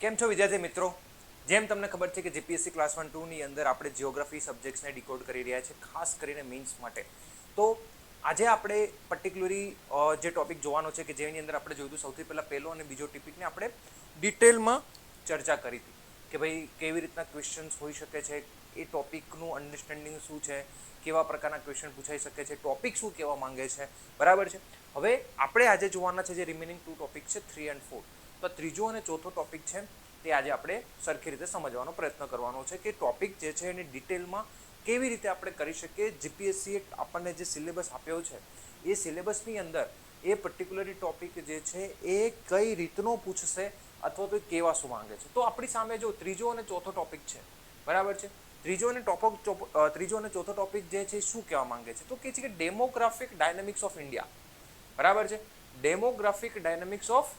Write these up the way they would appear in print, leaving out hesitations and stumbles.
કેમ છો વિદ્યાર્થી મિત્રો? જેમ તમને ખબર છે કે જીપીએસસી ક્લાસ 1-2 ની અંદર આપણે જીઓગ્રાફી સબ્જેક્ટ્સને ડીકોડ કરી રહ્યા છે, ખાસ કરીને મીન્સ માટે. તો આજે આપણે પર્ટિક્યુલરલી જે ટોપિક જોવાનો છે કે જેની અંદર આપણે જોયું સૌથી પહેલા પહેલો અને બીજો ટોપિકને આપણે ડિટેલમાં ચર્ચા કરી હતી કે ભાઈ કેવી રીતના ક્વેશ્ચન્સ હોઈ શકે છે, એ ટોપિકનું અન્ડરસ્ટેન્ડિંગ શું છે, કેવા પ્રકારના ક્વેશ્ચન પૂછાઈ શકે છે, ટોપિક શું કહેવા માંગે છે, બરાબર છે. હવે આપણે આજે જોવાના છે જે રિમેનિંગ 2 ટોપિક છે 3 અને 4. તો ત્રીજો અને ચોથો ટોપિક છે તે આજે આપણે સરખી રીતે સમજવાનો પ્રયત્ન કરવાનો છે કે ટોપિક જે છે એની ડિટેલમાં કેવી રીતે આપણે કરી શકીએ. જીપીએસસીએ આપણને જે સિલેબસ આપ્યો છે એ સિલેબસની અંદર એ પર્ટિક્યુલર ટોપિક જે છે એ કઈ રીતનો પૂછશે અથવા તો કેવા શું માંગે છે. તો આપણી સામે જો ત્રીજો અને ચોથો ટોપિક છે, બરાબર છે. ત્રીજો અને ચોથો ટોપિક જે છે શું કહેવા માંગે છે તો કે છે કે ડેમોગ્રાફિક ડાયનેમિક્સ ઓફ ઇન્ડિયા, બરાબર છે. Demographic dynamics of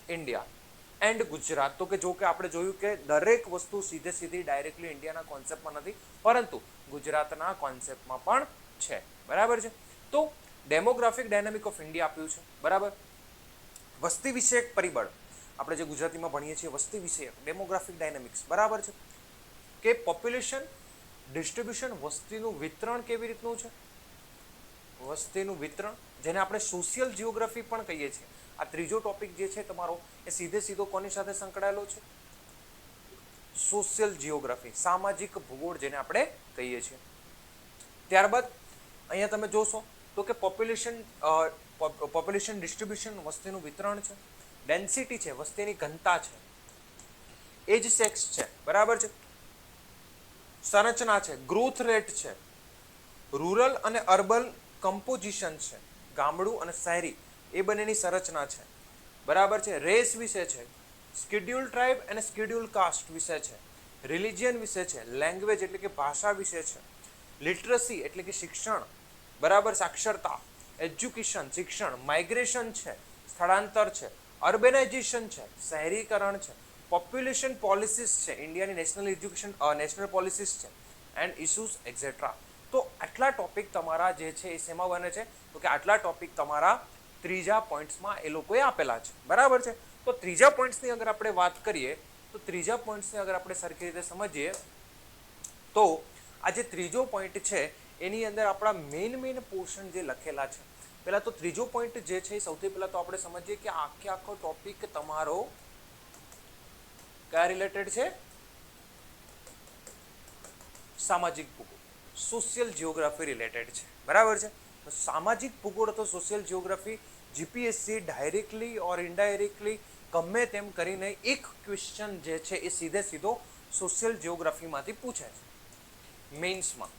India and Gujarat. તો કે જો કે આપણે જોયું કે દરેક વસ્તુ સીધી ડાયરેક્ટલી ઇન્ડિયાના કોન્સેપ્ટમાં નથી, પરંતુ ગુજરાતના કોન્સેપ્ટમાં પણ છે, બરાબર છે. તો ડેમોગ્રાફિક ડાયનેમિક ઓફ ઇન્ડિયા આપ્યું છે, બરાબર. વસ્તી વિષયક પરિબળ આપણે જે ગુજરાતીમાં ભણીએ છીએ, વસ્તી વિષયક ડેમોગ્રાફિક ડાયનેમિક્સ, બરાબર છે. કે પોપ્યુલેશન ડિસ્ટ્રીબ્યુશન, વસ્તીનું વિતરણ કેવી રીતનું છે, વસ્તીનું વિતરણ, જેને આપણે સોશિયલ જીઓગ્રાફી પણ કહીએ છીએ. આ ત્રીજો ટોપિક જે છે તમારો એ સીધો કોની સાથે સંકળાયેલો છે? સોશિયલ જીઓગ્રાફી, સામાજિક ભૂગોળ જેને આપણે કહીએ છીએ. ત્યારબાદ અહીંયા તમે જોશો તો કે પોપ્યુલેશન ડિસ્ટ્રીબ્યુશન, વસ્તીનું વિતરણ છે. ડેન્સિટી છે, વસ્તીની ઘનતા છે. એજ સેક્સ છે, બરાબર છે. સંરચના છે, ગ્રોથ રેટ છે. રૂરલ અને અર્બન કમ્પોઝિશન છે, ગામડું અને શહેરી એ બંનેની સંરચના છે, બરાબર છે. રેસ વિશે છે, સ્કેડ્યુલ ટ્રાઇબ અને સ્કેડ્યુલ કાસ્ટ વિશે છે. રિલિજિયન વિશે છે, લેંગ્વેજ એટલે કે ભાષા વિશે છે. લિટરસી એટલે કે શિક્ષણ, બરાબર, સાક્ષરતા. એજ્યુકેશન શિક્ષણ. માઇગ્રેશન છે, સ્થળાંતર છે. અર્બેનાઇઝેશન છે, શહેરીકરણ છે. પોપ્યુલેશન પોલિસીસ છે, ઇન્ડિયાની નેશનલ પોલિસીસ છે. And issues et cetera. તો આટલા ટોપિક તમારા જે છે એ શેમાં બને છે તો કે આટલા ટોપિક તમારા ત્રીજા પોઈન્ટ્સમાં એ લોકોએ આપેલા છે, બરાબર છે. તો ત્રીજા પોઈન્ટ્સની અગર આપણે વાત કરીએ તો ત્રીજા પોઈન્ટ્સને અગર આપણે સરખી રીતે સમજીએ તો આ જે ત્રીજો પોઈન્ટ છે એની અંદર આપણા મેઇન પોર્શન જે લખેલા છે. પહેલા તો ત્રીજો પોઈન્ટ જે છે સૌથી પહેલા તો આપણે સમજીએ કે આખો ટોપિક તમારો કયા રિલેટેડ છે? સામાજિક ભૂગોળ, સોશિયલ જીઓગ્રાફી રિલેટેડ છે, બરાબર છે. તો સામાજિક ભૂગોળ અથવા સોશિયલ જીઓગ્રાફી જીપીએસસી ડાયરેક્ટલી ઓર ઇનડાયરેક્ટલી ગમે તેમ કરીને એક ક્વેશ્ચન જે છે એ સીધો સોશિયલ જીઓગ્રાફીમાંથી પૂછે છે મેઇન્સમાં,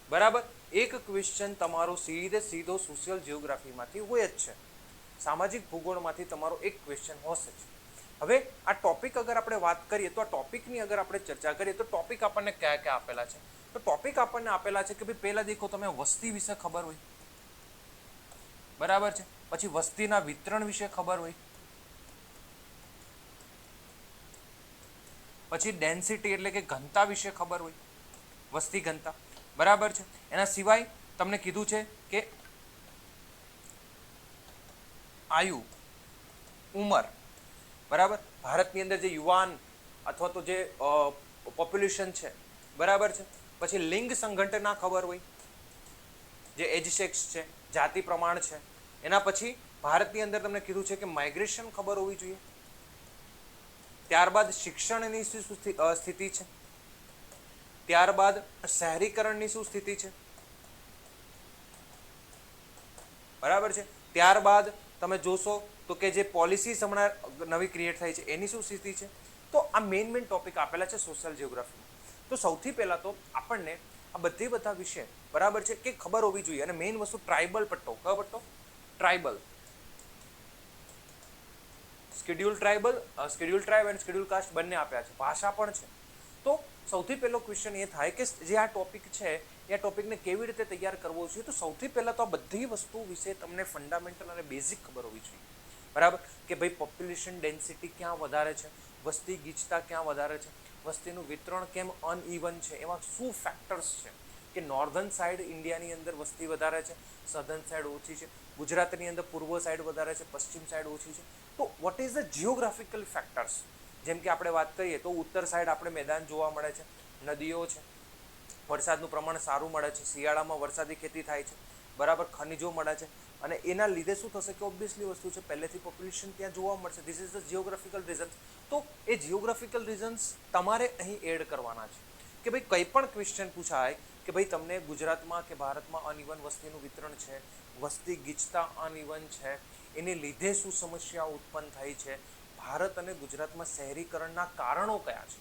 બરાબર. એક ક્વેશ્ચન તમારો સીધો સોશિયલ જીઓગ્રાફીમાંથી હોય જ છે. સામાજિક ભૂગોળમાંથી તમારો એક ક્વેશ્ચન હશે જ. હવે આ ટોપિક અગર આપણે વાત કરીએ તો આ ટોપિકની અગર આપણે ચર્ચા કરીએ તો ટોપિક આપણને કયા આપેલા છે? તો ટોપિક આપણને આપેલા છે કે ભાઈ પહેલા દેખો તમે વસ્તી વિશે ખબર હોય, બરાબર છે. પછી વસ્તીના વિતરણ વિશે ખબર હોય, પછી ડેન્સિટી એટલે કે ઘનતા વિશે ખબર હોય, વસ્તી ઘનતા, બરાબર છે. એના સિવાય તમને કીધું છે કે આયુ, ઉંમર, બરાબર. ભારતની અંદર જે યુવાન અથવા તો જે પોપ્યુલેશન છે, બરાબર છે. પછી લિંગ સંઘટના ખબર હોય, જે એજ સેક્સ છે, જાતિ પ્રમાણ છે. એના પછી ભારતની અંદર તમને કીધું છે કે માઇગ્રેશન ખબર હોવી જોઈએ. ત્યારબાદ શિક્ષણની શું સ્થિતિ છે, ત્યારબાદ શહેરીકરણની શું સ્થિતિ છે, બરાબર છે. ત્યારબાદ તમે જોશો તો કે જે પોલિસીસ હમણાં નવી ક્રિએટ થઈ છે એની શું સ્થિતિ છે. તો આ મેઇન ટોપિક આપેલા છે સોશિયલ જીઓગ્રાફીમાં. તો સૌથી પહેલા તો આપણને આ બધા વિશે, બરાબર છે, કે ખબર હોવી જોઈએ. અને મેઇન વસ્તુ ટ્રાઇબલ પટ્ટો, કયો પટ્ટો? Tribal, schedule tribe and schedule caste બંને આપ્યા છે, ભાષા પણ છે. તો સૌથી પહેલો ક્વેશ્ચન એ થાય કે જે આ ટોપિક છે એ આ ટોપિકને કેવી રીતે તૈયાર કરવો જોઈએ. તો સૌથી પહેલા તો આ બધી વસ્તુ વિશે તમને ફંડામેન્ટલ અને બેઝિક ખબર હોવી જોઈએ, બરાબર. કે ભાઈ પોપ્યુલેશન ડેન્સિટી ક્યાં વધારે છે, વસ્તી ગીચતા ક્યાં વધારે છે, વસ્તીનું વિતરણ કેમ અનઇવન છે, એમાં શું ફેક્ટર્સ છે. કે નોર્ધન સાઈડ ઇન્ડિયાની અંદર વસ્તી વધારે છે, સધર્ન સાઈડ ઓછી છે. ગુજરાતની અંદર પૂર્વ સાઈડ વધારે છે, પશ્ચિમ સાઈડ ઓછી છે. તો what is the geographical factors? જેમ કે આપણે વાત કરીએ તો ઉત્તર સાઈડ આપણે મેદાન જોવા મળે છે, નદીઓ છે, વરસાદનું પ્રમાણ સારું મળે છે, શિયાળામાં વરસાદી ખેતી થાય છે, બરાબર, ખનિજો મળે છે, અને એના લીધે શું થશે કે ઓબ્વિયસલી વસ્તુ છે પહેલેથી પોપ્યુલેશન ત્યાં જોવા મળશે. This is the geographical reasons. તો એ જિયોગ્રાફિકલ રીઝન્સ તમારે અહીં એડ કરવાના છે કે ભાઈ કંઈ પણ ક્વેશ્ચન પૂછાય કે ભાઈ તમને ગુજરાતમાં કે ભારતમાં અનઇવન વસ્તીનું વિતરણ છે, વસ્તી ગીચતા અનઇવન છે, એને લીધે શું સમસ્યા ઉત્પન્ન થઈ છે, ભારત અને ગુજરાતમાં શહેરીકરણના કારણો કયા છે,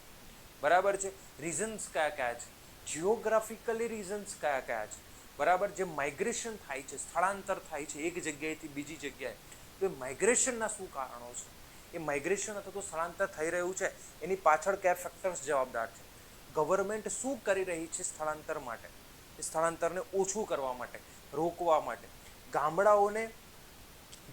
બરાબર છે, રીઝન્સ કયા કયા છે, જિયોગ્રાફિકલી રીઝન્સ કયા કયા છે, બરાબર, જે માઇગ્રેશન થાય છે, સ્થળાંતર થાય છે એક જગ્યાએથી બીજી જગ્યાએ, તો એ માઇગ્રેશનના શું કારણો છે, એ માઇગ્રેશન અથવા તો સ્થળાંતર થઈ રહ્યું છે એની પાછળ કયા ફેક્ટર્સ જવાબદાર છે, ગવર્મેન્ટ શું કરી રહી છે સ્થળાંતર માટે, એ સ્થળાંતરને ઓછું કરવા માટે, રોકવા માટે, ગામડાઓને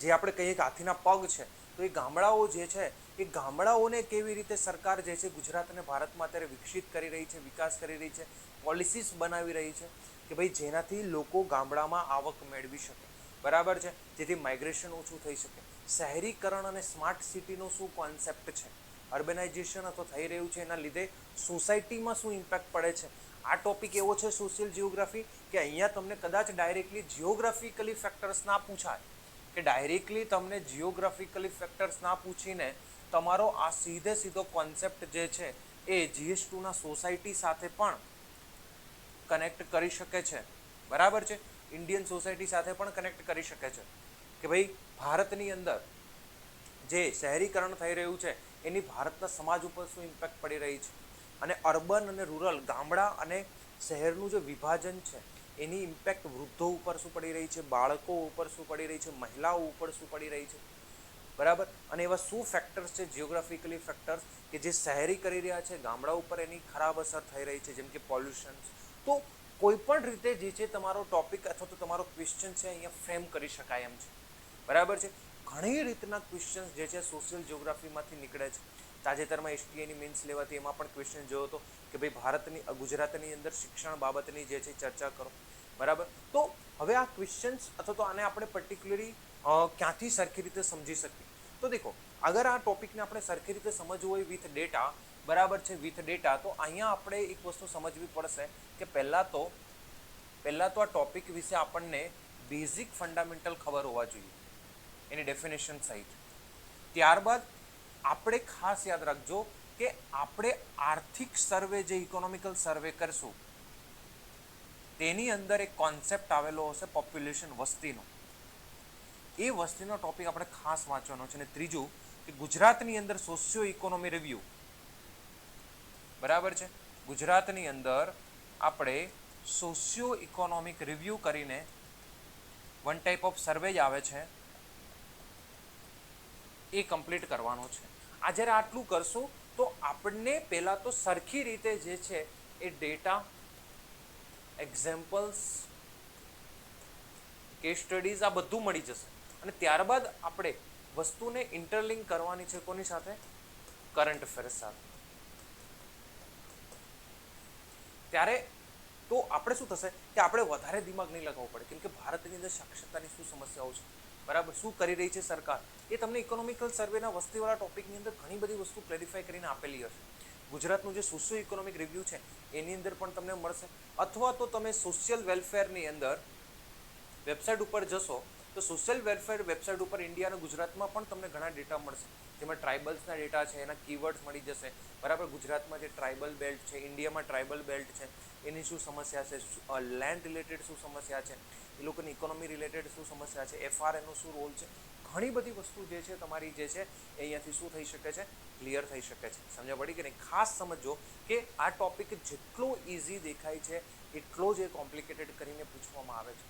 જે આપણે કહીએ કે હાથીના પગ છે, તો એ ગામડાઓ જે છે એ ગામડાઓને કેવી રીતે સરકાર જે છે ગુજરાત અને ભારતમાં અત્યારે વિકસિત કરી રહી છે, વિકાસ કરી રહી છે, પોલિસીસ બનાવી રહી છે કે ભાઈ જેનાથી લોકો ગામડામાં આવક મેળવી શકે, બરાબર છે, જેથી માઇગ્રેશન ઓછું થઈ શકે. શહેરીકરણ અને સ્માર્ટ સિટીનો શું કોન્સેપ્ટ છે, અર્બનાઇઝેશન અથવા થઈ રહ્યું છે એના લીધે સોસાયટીમાં શું ઇમ્પેક્ટ પડે છે. આ ટોપિક એવો છે સોશિયલ જિયોગ્રાફી કે અહીંયા તમને કદાચ ડાયરેક્ટલી જિયોગ્રાફિકલી ફેક્ટર્સ ના પૂછાય, કે ડાયરેક્ટલી તમને જિયોગ્રાફિકલી ફેક્ટર્સ ના પૂછીને તમારો આ સીધો કોન્સેપ્ટ જે છે એ GS2ના સોસાયટી સાથે પણ કનેક્ટ કરી શકે છે, બરાબર છે, ઇન્ડિયન સોસાયટી સાથે પણ કનેક્ટ કરી શકે છે કે ભાઈ ભારતની અંદર જે શહેરીકરણ થઈ રહ્યું છે એની ભારતના સમાજ ઉપર શું ઇમ્પેક્ટ પડી રહી છે, અને અર્બન અને રૂરલ, ગામડા અને શહેરનું જે વિભાજન છે એની ઇમ્પેક્ટ વૃદ્ધો ઉપર શું પડી રહી છે, બાળકો ઉપર શું પડી રહી છે, મહિલાઓ ઉપર શું પડી રહી છે, બરાબર, અને એવા શું ફેક્ટર્સ છે જિયોગ્રાફિકલી ફેક્ટર્સ કે જે શહેરી કરી રહ્યા છે, ગામડા ઉપર એની ખરાબ અસર થઈ રહી છે, જેમ કે પોલ્યુશન. તો કોઈ પણ રીતે જે છે તમારો ટોપિક અથવા તો તમારો ક્વેશ્ચન છે અહીંયા ફ્રેમ કરી શકાય એમ છે, બરાબર છે. ઘણી રીતના ક્વેશ્ચન જે છે સોશિયલ જિયોગ્રાફીમાંથી નીકળે છે. તાજેતરમાં STIની મેન્સ લેવાથી એમાં પણ ક્વેશ્ચન જોયો હતો કે ભાઈ ગુજરાતની અંદર શિક્ષણ બાબતની જે છે ચર્ચા કરો, બરાબર. તો હવે આ ક્વેશ્ચન્સ અથવા તો આને આપણે પર્ટિક્યુલરલી ક્યાંથી સરખી રીતે સમજી શકીએ? તો દેખો, અગર આ ટોપિકને આપણે સરખી રીતે સમજવું હોય વિથ ડેટા, બરાબર છે, વિથ ડેટા, તો અહીંયા આપણે એક વસ્તુ સમજવી પડશે કે પહેલાં તો આ ટોપિક વિશે આપણને બેઝિક ફંડામેન્ટલ ખબર હોવા જોઈએ એની ડેફિનેશન સહિત. ત્યારબાદ આપણે ખાસ યાદ રાખજો કે આપણે આર્થિક સર્વે જે ઇકોનોમિકલ સર્વે કરશું તેની અંદર એક કોન્સેપ્ટ આવેલો હશે પોપ્યુલેશન, વસ્તીનો. એ વસ્તીનો ટોપિક આપણે ખાસ વાંચવાનો છે. અને ત્રીજું કે ગુજરાતની અંદર સોશિયો ઇકોનોમી રિવ્યુ, બરાબર છે, ગુજરાતની અંદર આપણે સોશિયો ઇકોનોમિક રિવ્યુ કરીને વન ટાઈપ ઓફ સર્વે આવે છે એ કમ્પ્લીટ કરવાનો છે. આ જ્યારે આટલું કરશું તો આપણને પહેલાં તો સરખી રીતે જે છે એ ડેટા, એક્ઝામ્પલ્સ, કેસ સ્ટડીઝ આ બધું મળી જશે. અને ત્યારબાદ આપણે વસ્તુને ઇન્ટરલિંક કરવાની છે કોની સાથે? કરંટ અફેર્સ સાથે. ત્યારે તો આપણે શું થશે કે આપણે વધારે દિમાગ નહીં લગાવવું પડે, કેમ કે ભારતની અંદર સાક્ષરતાની શું સમસ્યાઓ છે, બરાબર, શું કરી રહી છે સરકાર, એ તમને ઇકોનોમિકલ સર્વેના વસ્તીવાળા ટોપિકની અંદર ઘણી બધી વસ્તુ ક્લેરિફાઈ કરીને આપેલી હશે. ગુજરાતનું જે સોશિયો ઇકોનોમિક રિવ્યુ છે એની અંદર પણ તમને મળશે. અથવા તો તમે સોશિયલ વેલફેરની અંદર વેબસાઇટ ઉપર જશો તો સોશિયલ વેલફેર વેબસાઇટ ઉપર ઇન્ડિયા અને ગુજરાતમાં પણ તમને ઘણા ડેટા મળશે, જેમાં ટ્રાઇબલ્સના ડેટા છે, એના કીવર્ડ્સ મળી જશે, બરાબર. ગુજરાતમાં જે ટ્રાઇબલ બેલ્ટ છે, ઇન્ડિયામાં ટ્રાઇબલ બેલ્ટ છે, એની શું સમસ્યા છે, લેન્ડ રિલેટેડ શું સમસ્યા છે, એ લોકોની ઇકોનોમી રિલેટેડ શું સમસ્યા છે, FRAનો શું રોલ છે, ઘણી બધી વસ્તુ જે છે તમારી જે છે એ અહીંયાથી શું થઈ શકે છે, ક્લિયર થઈ શકે છે. સમજ પડી કે નહીં? ખાસ સમજો કે આ ટોપિક જેટલો ઇઝી દેખાય છે એટલો જ એ કોમ્પ્લિકેટેડ કરીને પૂછવામાં આવે છે,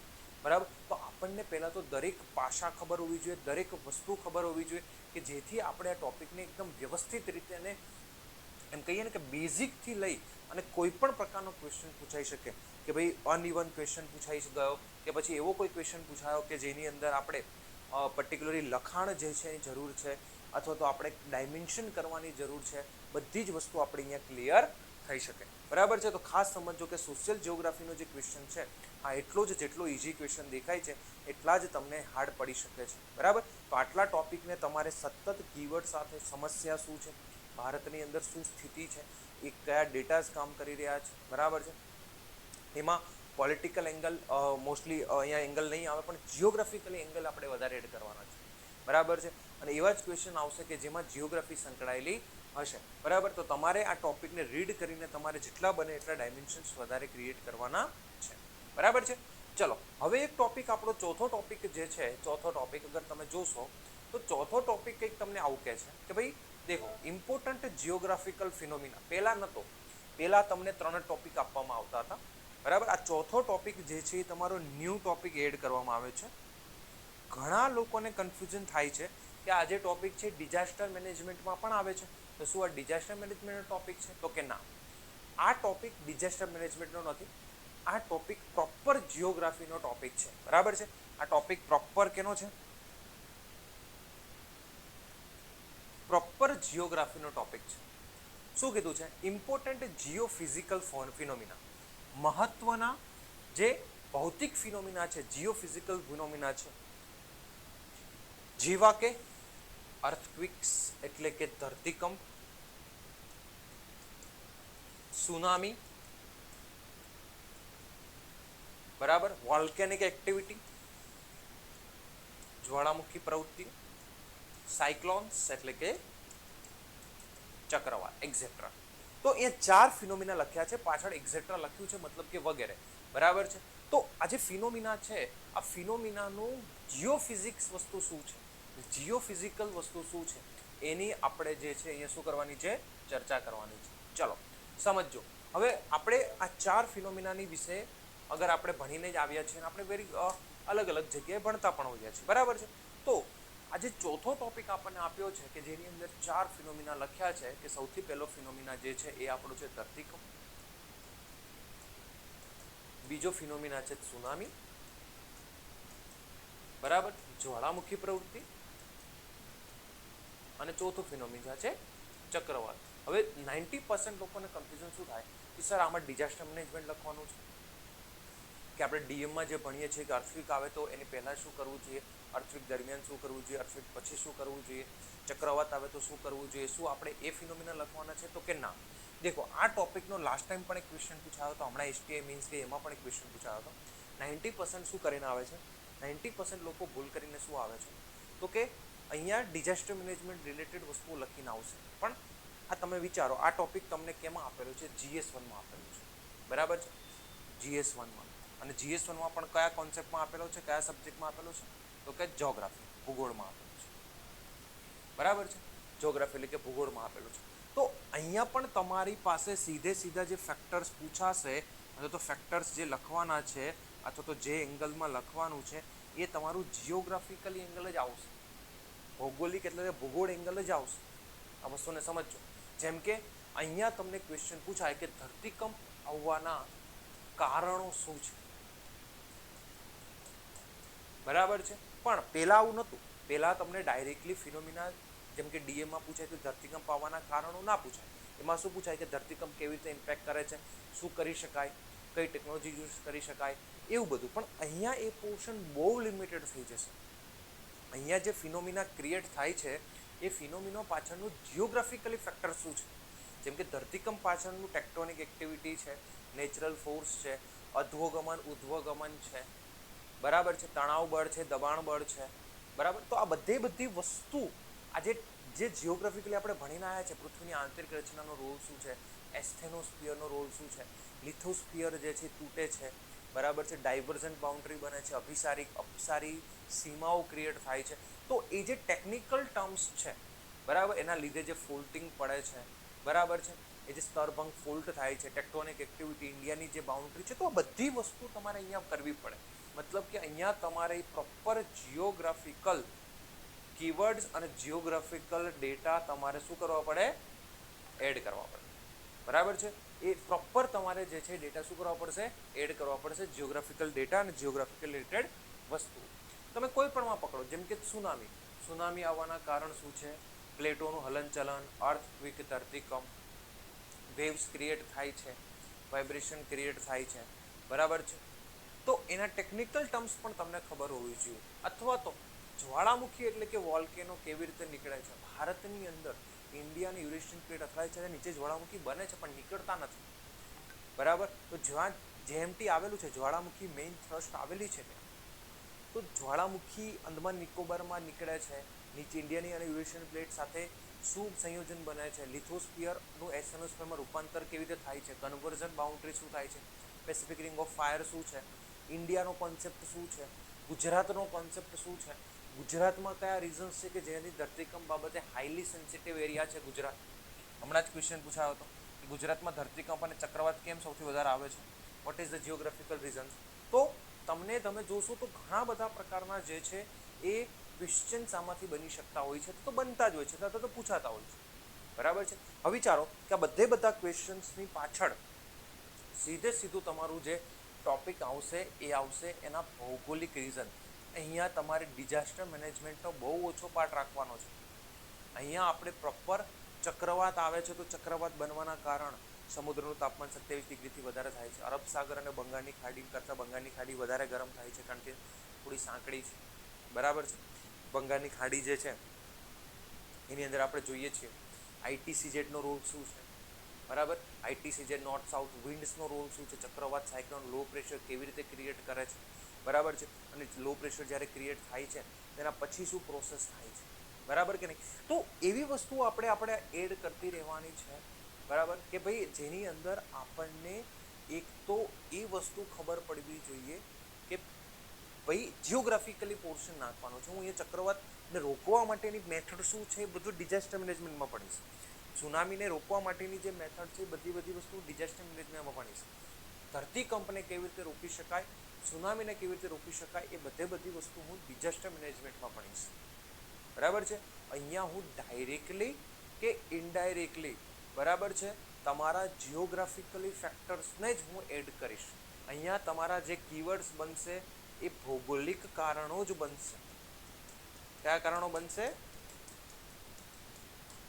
બરાબર. તો આપણને પહેલાં તો દરેક પાસા ખબર હોવી જોઈએ, દરેક વસ્તુ ખબર હોવી જોઈએ કે જેથી આપણે આ ટોપિકને એકદમ વ્યવસ્થિત રીતે અને એમ કહીએ ને કે બેઝિકથી લઈ અને કોઈ પણ પ્રકારનો ક્વેશ્ચન પૂછાઈ શકે કે ભાઈ અનઇવન ક્વેશ્ચન પૂછાઈ ગયો કે પછી એવો કોઈ ક્વેશ્ચન પૂછાયો કે જેની અંદર આપણે પર્ટિક્યુલરલી લખાણ જે છે એની જરૂર છે અથવા તો આપણે ડાયમેન્શન કરવાની જરૂર છે, બધી જ વસ્તુ આપણે અહીંયા ક્લિયર થઈ શકે, બરાબર છે. તો ખાસ સમજો કે સોશિયલ જિયોગ્રાફીનો જે ક્વેશ્ચન છે આ એટલો જ જેટલો ઇઝી ક્વેશ્ચન દેખાય છે એટલા જ તમને હાર્ડ પડી શકે છે, બરાબર. તો આટલા ટોપિકને તમારે સતત કીવર્ડ સાથે સમસ્યા શું છે, ભારતની અંદર શું સ્થિતિ છે, એ કયા ડેટાઝ કામ કરી રહ્યા છે, બરાબર છે. એમાં પોલિટિકલ એંગલ મોસ્ટલી અહીંયા એંગલ નહીં આવે પણ જિયોગ્રાફિકલી એંગલ આપણે વધારે એડ કરવાના છે, બરાબર છે. અને એવા જ ક્વેશ્ચન આવશે કે જેમાં જિયોગ્રાફી સંકળાયેલી હશે, બરાબર. તો તમારે આ ટોપિકને રીડ કરીને તમારે જેટલા બને એટલા ડાયમેન્શન્સ વધારે ક્રિએટ કરવાના છે, બરાબર છે. ચલો હવે એક ટોપિક આપણો ચોથો ટોપિક જે છે, ચોથો ટોપિક અગર તમે જોશો તો ચોથો ટોપિક કંઈક તમને આવું કહે છે કે ભાઈ દેખો ઇમ્પોર્ટન્ટ જિયોગ્રાફિકલ ફિનોમિના. પહેલા નહોતો, પહેલા તમને 3 ટોપિક આપવામાં આવતા હતા, બરાબર. આ ચોથો ટોપિક જે છે એ તમારો ન્યૂ ટોપિક એડ કરવામાં આવે છે. ઘણા લોકોને કન્ફ્યુઝન થાય છે કે આ જે ટોપિક છે ડિઝાસ્ટર મેનેજમેન્ટમાં પણ આવે છે, તો શું આ ડિઝાસ્ટર મેનેજમેન્ટનો ટોપિક છે? તો કે ના, આ ટોપિક ડિઝાસ્ટર મેનેજમેન્ટનો નથી, આ ટોપિક પ્રોપર જિયોગ્રાફીનો ટોપિક છે, બરાબર છે. આ ટોપિક પ્રોપર કેનો છે? પ્રોપર જિયોગ્રાફીનો ટોપિક છે. શું કીધું છે? ઇમ્પોર્ટન્ટ જીઓફિઝિકલ ફિનોમિના, મહત્વના જે ભૌતિક ફિનોમિના છે, જીઓફિઝિકલ ફિનોમિના છે, જેવા કે અર્થક્વિક્સ એટલે કે ધરતીકંપ, સુનામી, બરાબર, વોલ્કેનિક એક્ટિવિટી, જ્વાળામુખી પ્રવૃત્તિ, સાયક્લોન્સ એટલે કે ચક્રવાત, એક્સેટ્રા. તો અહીંયા 4 ફિનોમિના લખ્યા છે, પાછળ એક્સેટ્રા લખ્યું છે, મતલબ કે વગેરે, બરાબર છે. તો આ જે ફિનોમિના છે આ ફિનોમિનાનું જીઓફિઝિક્સ વસ્તુ શું છે, જીઓફિઝિકલ વસ્તુ શું છે એની આપણે જે છે અહીંયા શું કરવાની છે? ચર્ચા કરવાની છે. ચલો સમજો. હવે આપણે આ 4 ફિનોમિનાની વિશે અગર આપણે ભણીને જ આવ્યા છીએ, આપણે વેરી અલગ અલગ જગ્યાએ ભણતા પણ હોઈએ છીએ, બરાબર છે. તો આજે ચોથો ટોપિક આપણને આપ્યો છે કે જેની અંદર 4 ફિનોમિના લખ્યા છે કે સૌથી પહેલો ફિનોમિના જે છે એ આપણો છે ધરતીકંપ, બીજો ફિનોમિના છે સુનામી, બરાબર, જ્વાળામુખી પ્રવૃત્તિ, અને ચોથો ફિનોમિના છે ચક્રવાત. હવે 90% લોકોને કન્ફ્યુઝન શું થાય કે સર આમાં ડિઝાસ્ટર મેનેજમેન્ટ લખવાનું છે કે આપણે ડીએમમાં જે ભણીએ છીએ કે અર્થક્વેક આવે તો એની પહેલાં શું કરવું જોઈએ, અર્થક્વેક દરમિયાન શું કરવું જોઈએ, અર્થક્વેક પછી શું કરવું જોઈએ, ચક્રવાત આવે તો શું કરવું જોઈએ, શું આપણે એ ફિનોમિના લખવાના છે? તો કે ના. દેખો આ ટોપિકનો લાસ્ટ ટાઈમ પણ એક ક્વેશ્ચન પૂછાયો હતો, હમણાં એસટીઆઈ મીન્સ કે એમાં પણ એક ક્વેશ્ચન પૂછાયો હતો. 90% શું કરીને આવે છે, 90% લોકો ભૂલ કરીને શું આવે છે તો કે અહીંયા ડિઝાસ્ટર મેનેજમેન્ટ રિલેટેડ વસ્તુઓ લખીને આવશે. પણ આ તમે વિચારો આ ટોપિક તમને કેમાં આપેલું છે? GS1માં આપેલું છે, બરાબર છે, GS1માં. અને GS1માં પણ કયા કોન્સેપ્ટમાં આપેલો છે, કયા સબ્જેક્ટમાં આપેલો છે? તો કે જ્યોગ્રાફી, ભૂગોળમાં આપેલું છે, બરાબર છે, જ્યોગ્રાફી એટલે કે ભૂગોળમાં આપેલું છે. તો અહીંયા પણ તમારી પાસે સીધા જે ફેક્ટર્સ પૂછાશે અથવા તો ફેક્ટર્સ જે લખવાના છે અથવા તો જે એંગલમાં લખવાનું છે એ તમારું જિયોગ્રાફિકલી એંગલ જ આવશે, ભૌગોલિક એટલે કે ભૂગોળ એંગલ જ આવશે. આ વસ્તુને સમજો. જેમ કે અહીંયા તમને ક્વેશ્ચન પૂછાય કે ધરતીકંપ આવવાના કારણો શું છે, બરાબર છે. પણ પહેલા આવું નહોતું, પહેલા તમને ડાયરેક્ટલી ફિનોમિના જેમ કે ડીએમમાં પૂછાય તો ધરતીકંપ આવવાના કારણો ના પૂછાય. એમાં શું પૂછાય કે ધરતીકંપ કેવી રીતે ઇમ્પેક્ટ કરે છે, શું કરી શકાય, કઈ ટેકનોલોજી યુઝ કરી શકાય, એવું બધું. પણ અહીંયા એ પોર્શન બહુ લિમિટેડ થઈ જશે. અહીંયા જે ફિનોમિના ક્રિએટ થાય છે એ ફિનોમિના પાછળનું જિયોગ્રાફિકલી ફેક્ટર શું છે, જેમ કે ધરતીકંપ પાછળનું ટેક્ટોનિક એક્ટિવિટી છે, નેચરલ ફોર્સ છે, અધ્વગમન ઉધ્વગમન છે, બરાબર છે, તણાવ બળ છે, દબાણ બળ છે, બરાબર. તો આ બધી વસ્તુ આજે જે જિયોગ્રાફિકલી આપણે ભણીને આવ્યા છે, પૃથ્વીની આંતરિક રચનાનો રોલ શું છે, એસ્થેનોસ્ફિયરનો રોલ શું છે, લિથોસ્ફિયર જે છે તૂટે છે, બરાબર છે, ડાયવર્જન્ટ બાઉન્ડ્રી બને છે, અભિસારી અપસારી સીમાઓ ક્રિએટ થાય છે. તો એ જે ટેકનિકલ ટર્મ્સ છે, બરાબર, એના લીધે જે ફોલ્ટિંગ પડે છે, બરાબર છે, એ જે સ્તરભંગ ફોલ્ટ થાય છે, ટેક્ટોનિક એક્ટિવિટી, ઇન્ડિયાની જે બાઉન્ડ્રી છે, તો આ બધી વસ્તુ તમારે અહીંયા કરવી પડે. મતલબ કે અહીંયા તમારે પ્રોપર જિયોગ્રાફિકલ કીવર્ડ્સ અને જિયોગ્રાફિકલ ડેટા તમારે શું કરવા પડે? એડ કરવા પડે, બરાબર છે. એ પ્રોપર તમારે જે છે ડેટા શું કરવા પડશે? એડ કરવા પડશે, જિયોગ્રાફિકલ ડેટા અને જિયોગ્રાફિકલ રિલેટેડ વસ્તુ. તમે કોઈ પણમાં પકડો, જેમ કે સુનામી આવવાના કારણ શું છે? પ્લેટોનું હલનચલન, અર્થક્વેક, ધરતીકંપ, વેવ્સ ક્રિએટ થાય છે, વાઇબ્રેશન ક્રિએટ થાય છે, બરાબર છે. તો એના ટેકનિકલ ટર્મ્સ પણ તમને ખબર હોવી જોઈએ. અથવા તો જ્વાળામુખી એટલે કે વોલ્કેનો કેવી રીતે નીકળે છે. ભારતની અંદર ઇન્ડિયા અને યુરેશિયન પ્લેટ અથડાય છે, નીચે જ્વાળામુખી બને છે પણ નીકળતા નથી, બરાબર. તો જ્યાં જેએમટી આવેલું છે, જ્વાળામુખી મેઇન થ્રસ્ટ આવેલી છે ત્યાં, તો જ્વાળામુખી અંદમાન નિકોબારમાં નીકળે છે, નીચે ઇન્ડિયાની અને યુરેશિયન પ્લેટ સાથે શું સંયોજન બને છે, લિથોસ્ફિયરનું એસોનોસ્ફિયરમાં રૂપાંતર કેવી રીતે થાય છે, કન્વર્ઝન બાઉન્ડ્રી શું થાય છે, પેસિફિક રિંગ ઓફ ફાયર શું છે, ઇન્ડિયાનો કોન્સેપ્ટ શું છે, ગુજરાતનો કોન્સેપ્ટ શું છે, ગુજરાતમાં કયા રીઝન્સ છે કે જેની ધરતીકંપ બાબતે હાઈલી સેન્સિટિવ એરિયા છે ગુજરાત. હમણાં જ ક્વેશ્ચન પૂછાયો હતો કે ગુજરાતમાં ધરતીકંપ અને ચક્રવાત કેમ સૌથી વધારે આવે છે, what is the geographical reasons. તો તમે જોશો તો ઘણા બધા પ્રકારના જે છે એ ક્વેશ્ચન્સ આમાંથી બની શકતા હોય છે, તો બનતા જ હોય છે, તો પૂછાતા હોય છે, બરાબર છે. હવે વિચારો કે આ બધા ક્વેશ્ચન્સની પાછળ સીધું તમારું જે ટોપિક આવશે એ આવશે એના ભૌગોલિક રીઝન. અહીંયા તમારે ડિઝાસ્ટર મેનેજમેન્ટનો બહુ ઓછો પાર્ટ રાખવાનો છે. અહીંયા આપણે પ્રોપર ચક્રવાત આવે છે તો ચક્રવાત બનવાના કારણ સમુદ્રનું તાપમાન 27 ડિગ્રીથી વધારે થાય છે. અરબ સાગર અને બંગાળની ખાડી કરતાં બંગાળની ખાડી વધારે ગરમ થાય છે કારણ કે થોડી સાંકડી છે, બરાબર છે. બંગાળની ખાડી જે છે એની અંદર આપણે જોઈએ છીએ આઈટીસીઝેડનો રોલ શું છે, બરાબર. આઈટીસીઝેડ નોર્થ સાઉથ વિન્ડ્સનો રોલ શું છે, ચક્રવાત સાયક્લોન લો પ્રેશર કેવી રીતે ક્રિએટ કરે છે, બરાબર છે. અને લો પ્રેશર જ્યારે ક્રિએટ થાય છે તેના પછી શું પ્રોસેસ થાય છે, બરાબર કે નહીં. તો એવી વસ્તુઓ આપણે એડ કરતી રહેવાની છે, બરાબર, કે ભાઈ જેની અંદર આપણને એક તો એ વસ્તુ ખબર પડવી જોઈએ કે ભાઈ જિયોગ્રાફિકલી પોર્શન નાખવાનો છે. હું અહીંયા ચક્રવાતને રોકવા માટેની મેથડ શું છે એ બધું ડિઝાસ્ટર મેનેજમેન્ટમાં ભણીશ. સુનામીને રોકવા માટેની જે મેથડ છે બધી વસ્તુ ડિઝાસ્ટર મેનેજમેન્ટમાં ભણીશ. ધરતીકંપને કેવી રીતે રોકી શકાય, સુનામીને કેવી રીતે રોકી શકાય એ બધી વસ્તુ હું ડિઝાસ્ટર મેનેજમેન્ટમાં ભણીશ, બરાબર છે. અહીંયા હું ડાયરેક્ટલી કે ઇનડાયરેક્ટલી, બરાબર છે, તમારા જિયોગ્રાફિકલી ફેક્ટર્સને જ હું એડ કરીશ. અહીંયા તમારા જે કીવર્ડ્સ બનશે એ ભૌગોલિક કારણો જ બનશે. કયા કારણો બનશે?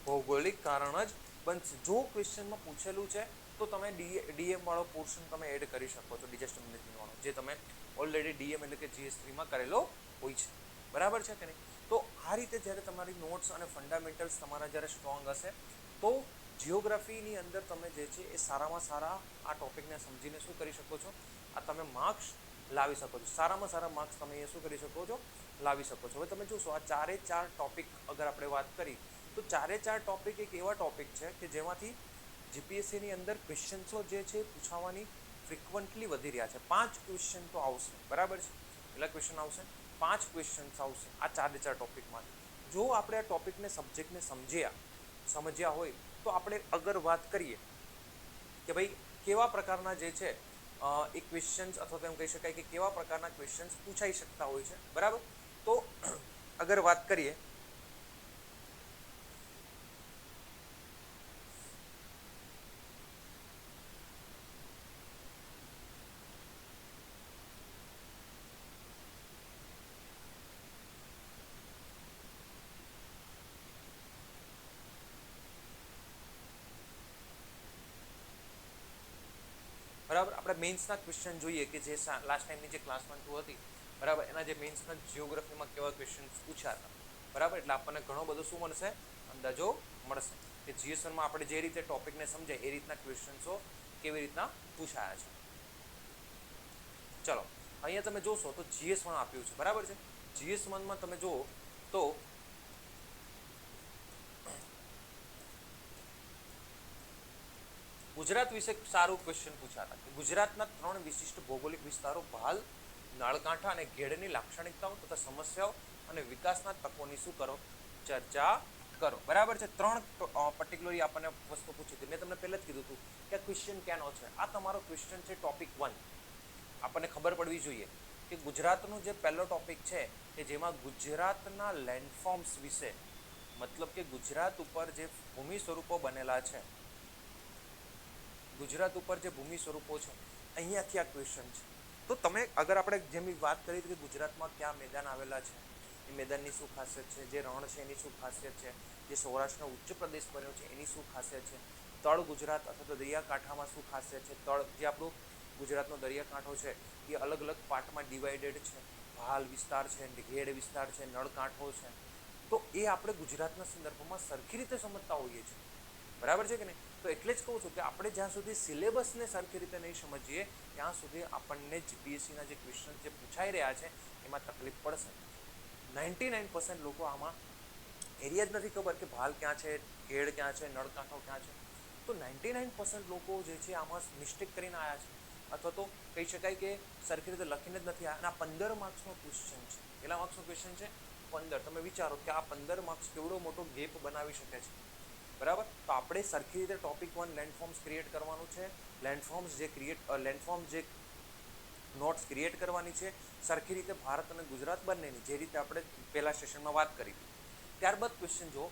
ભૌગોલિક કારણ જ બનશે. જો ક્વેશ્ચનમાં પૂછેલું છે તો તમે ડીએમ વાળો પોર્શન તમે એડ કરી શકો છો, ડિઝાસ્ટર મેનેજમેન્ટ વાળો, જે તમે ઓલરેડી ડીએમ એટલે કે GS3માં કરેલો હોય છે, બરાબર છે કે નહીં. તો આ રીતે જ્યારે તમારી નોટ્સ અને ફંડામેન્ટલ્સ તમારા જ્યારે સ્ટ્રોંગ હશે તો જિયોગ્રાફીની અંદર તમે જે છે એ સારામાં સારા આ ટોપિકને સમજીને શું કરી શકો છો, આ તમે માર્ક્સ લાવી શકો છો. સારામાં સારા માર્ક્સ તમે અહીંયા શું કરી શકો છો, લાવી શકો છો. હવે તમે જોશો આ 4 ટોપિક અગર આપણે વાત કરી તો 4 ટોપિક એક એવા ટોપિક છે કે જેમાંથી જીપીએસસીની અંદર ક્વેશ્ચન્સો જે છે પૂછાવાની ફ્રિકવન્ટલી વધી રહ્યા છે. 5 ક્વેશ્ચન તો આવશે, બરાબર છે. કેટલા ક્વેશ્ચન આવશે? 5 ક્વેશ્ચન્સ આવશે આ 4 ટોપિકમાં. જો આપણે આ ટોપિકને સબ્જેક્ટને સમજ્યા હોય તો આપણે અગર વાત કરીએ કે ભાઈ કેવા પ્રકારના જે છે એ ક્વેશ્ચન્સ અથવા તો એમ કહી શકાય કે કેવા પ્રકારના ક્વેશ્ચન્સ પૂછાઈ શકતા હોય છે, બરાબર. તો અગર વાત કરીએ બરાબર, આપણે મેઇન્સના ક્વેશ્ચન જોઈએ કે જે લાસ્ટ ટાઈમની જે ક્લાસ 1-2 હતી, બરાબર, એના જે મેઇન્સના જિયોગ્રાફીમાં કેવા ક્વેશ્ચન પૂછ્યા હતા, બરાબર. એટલે આપણને ઘણો બધો શું મળશે, અંદાજો મળશે કે GS1માં આપણે જે રીતે ટોપિકને સમજાય એ રીતના ક્વેશ્ચન્સો કેવી રીતના પૂછાયા છે. ચલો અહીંયા તમે જોશો તો GS1 આપ્યું છે, બરાબર છે. GS1માં તમે જુઓ તો ગુજરાત વિશે સારું ક્વેશ્ચન પૂછ્યા હતા કે ગુજરાતના 3 વિશિષ્ટ ભૌગોલિક વિસ્તારો ભાલ, નળકાંઠા અને ઘેડની લાક્ષણિકતાઓ તથા સમસ્યાઓ અને વિકાસના તકોની શું કરો, ચર્ચા કરો, બરાબર છે. 3 પર્ટિક્યુલરલી આપણને વસ્તુ પૂછી હતી. મેં તમને પહેલા જ કીધું હતું કે આ ક્વેશ્ચન ક્યાંનો છે. આ તમારો ક્વેશ્ચન છે ટોપિક 1. આપણને ખબર પડવી જોઈએ કે ગુજરાતનું જે પહેલો ટોપિક છે કે જેમાં ગુજરાતના લેન્ડફોર્મ્સ વિશે, મતલબ કે ગુજરાત ઉપર જે ભૂમિ સ્વરૂપો બનેલા છે, ગુજરાત ઉપર જે ભૂમિ સ્વરૂપો છે અહીંયાથી આ ક્વેશ્ચન છે. તો તમે અગર આપણે જેમ વાત કરી કે ગુજરાતમાં ક્યાં મેદાન આવેલા છે, એ મેદાનની શું ખાસિયત છે, જે રણ છે એની શું ખાસિયત છે, જે સૌરાષ્ટ્રનો ઉચ્ચ પ્રદેશ બન્યો છે એની શું ખાસિયત છે, તળ ગુજરાત અથવા તો દરિયાકાંઠામાં શું ખાસિયત છે? તળ જે આપણું ગુજરાતનો દરિયાકાંઠો છે એ અલગ અલગ પાર્ટમાં ડિવાઇડેડ છે. ભાલ વિસ્તાર છે, ઘેડ વિસ્તાર છે, નળકાંઠો છે. તો એ આપણે ગુજરાતના સંદર્ભમાં સરખી રીતે સમજતા હોઈએ છીએ, બરાબર છે કે નહીં? તો એટલે જ કહું છું કે આપણે જ્યાં સુધી સિલેબસને સરખી રીતે નહીં સમજીએ ત્યાં સુધી આપણને જીપીએસસીના જે ક્વેશ્ચન જે પૂછાઈ રહ્યા છે એમાં તકલીફ પડશે. 99% લોકો આમાં એરિયા જ નથી ખબર કે ભાલ ક્યાં છે, ઘેડ ક્યાં છે, નળકાંઠો ક્યાં છે. તો 99% લોકો જે છે આમાં મિસ્ટેક કરીને આવ્યા છે, અથવા તો કહી શકાય કે સરખી રીતે લખીને જ નથી આવ્યા. અને આ 15 માર્ક્સનો ક્વેશ્ચન છે. કેટલા માર્ક્સનો ક્વેશ્ચન છે? 15. તમે વિચારો કે આ 15 માર્ક્સ કેવડો મોટો ગેપ બનાવી શકે છે, બરાબર? તો આપણે સરખી રીતે ટોપિક 1 લેન્ડફોર્મ્સ ક્રિએટ કરવાનું છે. લેન્ડફોર્મ જે નોટ્સ ક્રિએટ કરવાની છે સરખી રીતે ભારત અને ગુજરાત બંનેની, જે રીતે આપણે પહેલા સેશનમાં વાત કરી હતી. ત્યારબાદ ક્વેશ્ચન જો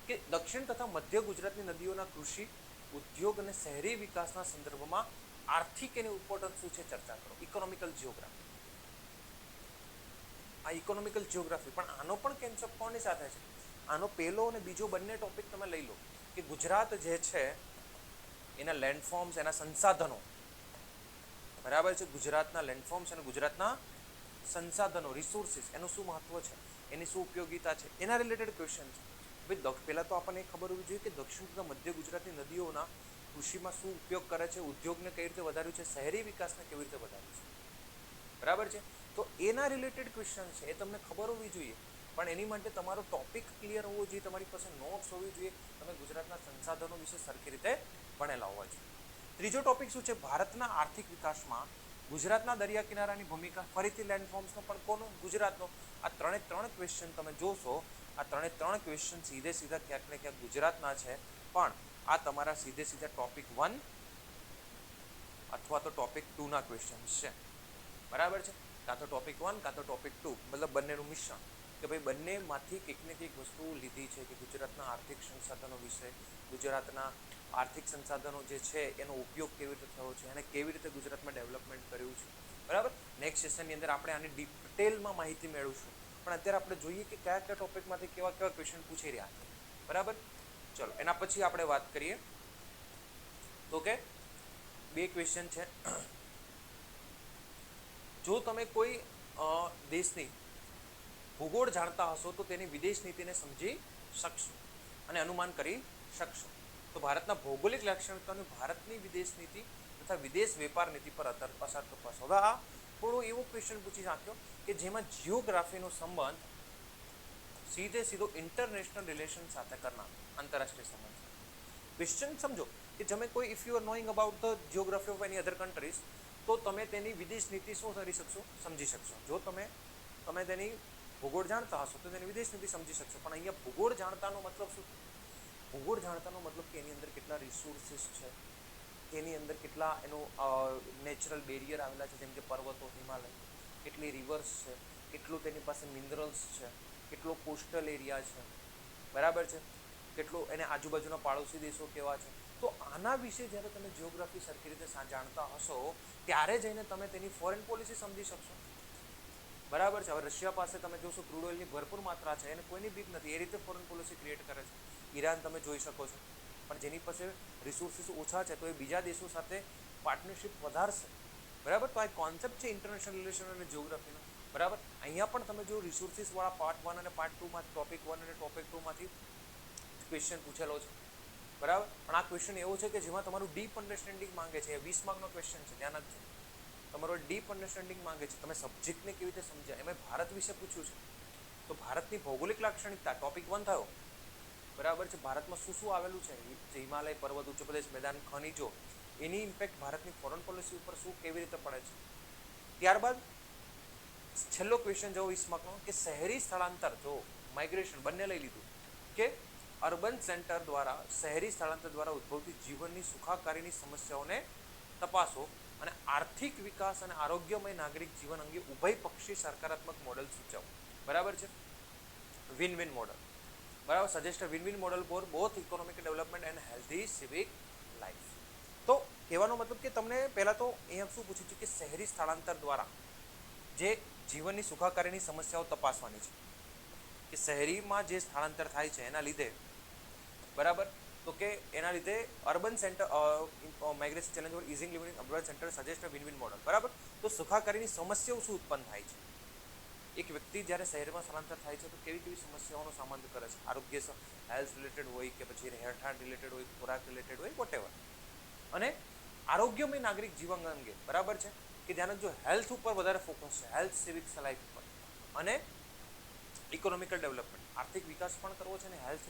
કે દક્ષિણ તથા મધ્ય ગુજરાતની નદીઓના કૃષિ, ઉદ્યોગ અને શહેરી વિકાસના સંદર્ભમાં આર્થિક એની ઇમ્પોર્ટન્સ શું છે ચર્ચા કરો. Economical geography. આ ઇકોનોમિકલ જિયોગ્રાફી પણ આનો પણ કેન્સેપ્ટ કોની સાથે છે? આનો પહેલો અને બીજો બંને ટોપિક તમે લઈ લો કે ગુજરાત જે છે એના લેન્ડફોર્મ્સ, એના સંસાધનો, બરાબર છે? ગુજરાતના લેન્ડફોર્મ્સ અને ગુજરાતના સંસાધનો, રિસોર્સિસ, એનું શું મહત્વ છે, એની શું ઉપયોગિતા છે, એના રિલેટેડ ક્વેશ્ચન છે. ભાઈ પહેલાં તો આપણને ખબર હોવી જોઈએ કે દક્ષિણ તથા મધ્ય ગુજરાતની નદીઓના કૃષિમાં શું ઉપયોગ કરે છે, ઉદ્યોગને કઈ રીતે વધાર્યું છે, શહેરી વિકાસને કેવી રીતે વધાર્યું છે, બરાબર છે? તો એના રિલેટેડ ક્વેશ્ચન છે, એ તમને ખબર હોવી જોઈએ. પણ એની માટે તમારો ટોપિક ક્લિયર હોવો જોઈએ, તમારી પાસે નોટ્સ હોવી જોઈએ, તમે ગુજરાતના સંસાધનો વિશે સરખી રીતે ભણેલા હોવા જોઈએ. ત્રીજો ટોપિક શું છે? ભારતના આર્થિક વિકાસમાં ગુજરાતના દરિયા કિનારાની ભૂમિકા. ફરીથી લેન્ડફોર્મ્સનો પણ કોનો? ગુજરાતનો. આ 3 ક્વેશ્ચન તમે જોશો, આ 3 ક્વેશ્ચન સીધે સીધા ક્યાંક ને ક્યાંક ગુજરાતના છે, પણ આ તમારા સીધે સીધા ટોપિક 1 અથવા તો ટોપિક 2 ના ક્વેશ્ચન છે, બરાબર છે? કાં તો ટોપિક 1 કાં તો ટોપિક 2, મતલબ બંનેનું મિશ્રણ, કે ભાઈ બંનેમાંથી કંઈક ને કંઈક વસ્તુ લીધી છે કે ગુજરાતના આર્થિક સંસાધનો વિશે, ગુજરાતના આર્થિક સંસાધનો જે છે એનો ઉપયોગ કેવી રીતે થયો છે, અને કેવી રીતે ગુજરાતમાં ડેવલપમેન્ટ કર્યું છે, બરાબર? નેક્સ્ટ સેશનની અંદર આપણે આની ડિટેલમાં માહિતી મેળવીશું. પણ અત્યારે આપણે જોઈએ કે કયા કયા ટોપિકમાંથી કેવા કેવા ક્વેશ્ચન પૂછી રહ્યા છે, બરાબર? ચલો એના પછી આપણે વાત કરીએ તો કે 2 ક્વેશ્ચન છે. જો તમે કોઈ દેશની ભૂગોળ જાણતા હશો તો તેની વિદેશ નીતિને સમજી શકશો અને અનુમાન કરી શકશો. તો ભારતના ભૌગોલિક લાક્ષણિકતાઓની ભારતની વિદેશ નીતિ તથા વિદેશ વેપાર નીતિ પર અસર તપાસો. હવે આ થોડો એવો ક્વેશ્ચન પૂછી નાખ્યો કે જેમાં જિયોગ્રાફીનો સંબંધ સીધો ઇન્ટરનેશનલ રિલેશન સાથે કરનાર, આંતરરાષ્ટ્રીય સંબંધ. ક્વેશ્ચન સમજો કે તમે કોઈ if you are knowing about the geography of any other countries, તો તમે તેની વિદેશ નીતિ શું કરી શકશો? સમજી શકશો. જો તમે તેની ભૂગોળ જાણતા હશો તો તેની વિદેશ નીતિ સમજી શકશો. પણ અહીંયા ભૂગોળ જાણતાનો મતલબ શું? ભૂગોળ જાણતાનો મતલબ કે એની અંદર કેટલા રિસોર્સિસ છે, એની અંદર કેટલા એનું નેચરલ બેરિયર આવેલા છે, જેમ કે પર્વતો, હિમાલય, કેટલી રિવર્સ છે, કેટલું તેની પાસે મિનરલ્સ છે, કેટલો કોસ્ટલ એરિયા છે, બરાબર છે, કેટલું એને આજુબાજુના પાડોશી દેશો કેવા છે. તો આના વિશે જ્યારે તમે જિયોગ્રાફી સરખી રીતે જાણતા હશો ત્યારે જઈને તમે તેની ફોરેન પોલિસી સમજી શકશો, બરાબર છે? હવે રશિયા પાસે તમે જોશો ક્રૂડ ઓઇલની ભરપૂર માત્રા છે, એને કોઈની બીક નથી, એ રીતે ફોરેન પોલિસી ક્રિએટ કરે છે. ઈરાન તમે જોઈ શકો છો, પણ જેની પાસે રિસોર્સિસ ઓછા છે તો એ બીજા દેશો સાથે પાર્ટનરશિપ વધારશે, બરાબર? તો આ કોન્સેપ્ટ છે ઇન્ટરનેશનલ રિલેશન અને જિયોગ્રાફીનો, બરાબર? અહીંયા પણ તમે જો રિસોર્સિસવાળા પાર્ટ 1 અને પાર્ટ 2માં ટોપિક 1 અને ટોપિક 2માંથી ક્વેશ્ચન પૂછેલો છે, બરાબર? પણ આ ક્વેશ્ચન એવો છે કે જેમાં તમારું ડીપ અન્ડરસ્ટેન્ડિંગ માંગે છે. 20 માર્કનો ક્વેશ્ચન છે, ધ્યાન આપજો. તમારો ડીપ અન્ડરસ્ટેન્ડિંગ માંગે છે, તમે સબ્જેક્ટને કેવી રીતે સમજ્યા. એમાં ભારત વિશે પૂછ્યું છે, તો ભારતની ભૌગોલિક લાક્ષણિકતા ટોપિક 1 થયો, બરાબર છે? ભારતમાં શું શું આવેલું છે, હિમાલય પર્વત, ઉચ્ચ પ્રદેશ, મેદાન, ખનિજો, એની ઇમ્પેક્ટ ભારતની ફોરેન પોલિસી ઉપર શું કેવી રીતે પડે છે. ત્યારબાદ છેલ્લો ક્વેશ્ચન જો 20 માર્કનો કે શહેરી સ્થળાંતર, જો માઇગ્રેશન બંને લઈ લીધું કે અર્બન સેન્ટર દ્વારા શહેરી સ્થળાંતર દ્વારા ઉદ્ભવતી જીવનની સુખાકારીની સમસ્યાઓને તપાસો અને આર્થિક વિકાસ અને આરોગ્યમય નાગરિક જીવન અંગે ઉભયપક્ષી સકારાત્મક મોડેલ સૂચવો, બરાબર છે? વિન વિન મોડલ, બરાબર? Suggest a win win model for both economic development and healthy civic life. તો કહેવાનો મતલબ કે તમને પહેલાં તો અહીંયા શું પૂછ્યું છે કે શહેરી સ્થળાંતર દ્વારા જે જીવનની સુખાકારીની સમસ્યાઓ તપાસવાની છે, કે શહેરીમાં જે સ્થળાંતર થાય છે એના લીધે, બરાબર, તો કે એના લીધે urban center migration challenge or easing living urban center suggest win win model, બરાબર. તો સુખાકારીની સમસ્યાઓ શું ઉત્પન્ન થાય છે? એક વ્યક્તિ જ્યારે શહેરમાં સ્થળાંતર થાય છે તો કેવી કેવી સમસ્યાઓનો સામનો કરે છે? આરોગ્ય હેલ્થ રિલેટેડ હોય કે પછી રહેઠાણ રિલેટેડ હોય, ખોરાક રિલેટેડ હોય, વોટેવર. અને આરોગ્યમય નાગરિક જીવન અંગે, બરાબર છે, કે જ્યાં જો હેલ્થ ઉપર વધારે ફોકસ છે, હેલ્થ સિવિક્સ લાઈફ ઉપર, અને ઇકોનોમિકલ ડેવલપમેન્ટ, આર્થિક વિકાસ પણ કરવો છે અને હેલ્થ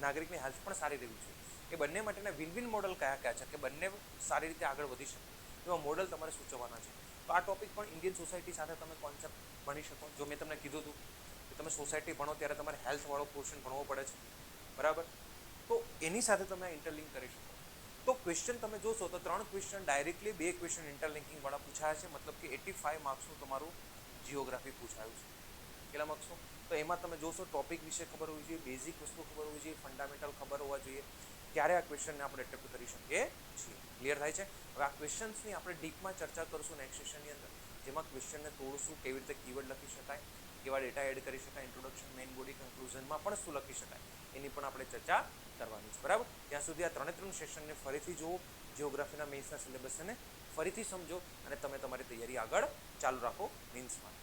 નાગરિકની હેલ્થ પણ સારી રહેવી છે. એ બંને માટેના વિન વિન મોડલ કયા કયા છે કે બંને સારી રીતે આગળ વધી શકે એવા મોડલ તમારે સૂચવવાના છે. તો આ ટોપિક પણ ઇન્ડિયન સોસાયટી સાથે તમે કોન્સેપ્ટ ભણી શકો. જો મેં તમને કીધું હતું કે તમે સોસાયટી ભણો ત્યારે તમારે હેલ્થવાળો પોર્શન ભણવો પડે છે, બરાબર. તો એની સાથે તમે ઇન્ટરલિંક કરી શકો. તો ક્વેશ્ચન તમે જોશો તો 3 ક્વેશ્ચન ડાયરેક્ટલી, 2 ક્વેશ્ચન ઇન્ટરલિંકિંગ વાળા પૂછાયા છે, મતલબ કે 85 માર્ક્સનું તમારું જીઓગ્રાફી પૂછાયું છે. કેટલા માર્ક્સનું? તો એમાં તમે જોશો ટોપિક વિશે ખબર હોવી જોઈએ, બેઝિક વસ્તુ ખબર હોવી જોઈએ, ફંડામેન્ટલ ખબર હોવા જોઈએ, ત્યારે આ ક્વેશ્ચનને આપણે એટેમ્પ્ટ કરી શકીએ છીએ. ક્લિયર થાય છે? હવે આ ક્વેશ્ચન્સની આપણે ડીપમાં ચર્ચા કરશું નેક્સ્ટ સેશનની અંદર, જેમાં ક્વેશ્ચનને તોડશું, કેવી રીતે કીવર્ડ લખી શકાય, કેવા ડેટા એડ કરી શકાય, ઇન્ટ્રોડક્શન, મેઇન બોડી, કન્ક્લુઝનમાં પણ શું લખી શકાય, એની પણ આપણે ચર્ચા કરવાની છે, બરાબર. ત્યાં સુધી આ 3 સેશનને ફરીથી જુઓ, જીઓગ્રાફીના મેઇન્સના સિલેબસને ફરીથી સમજો અને તમે તમારી તૈયારી આગળ ચાલુ રાખો મેઇન્સ માટે.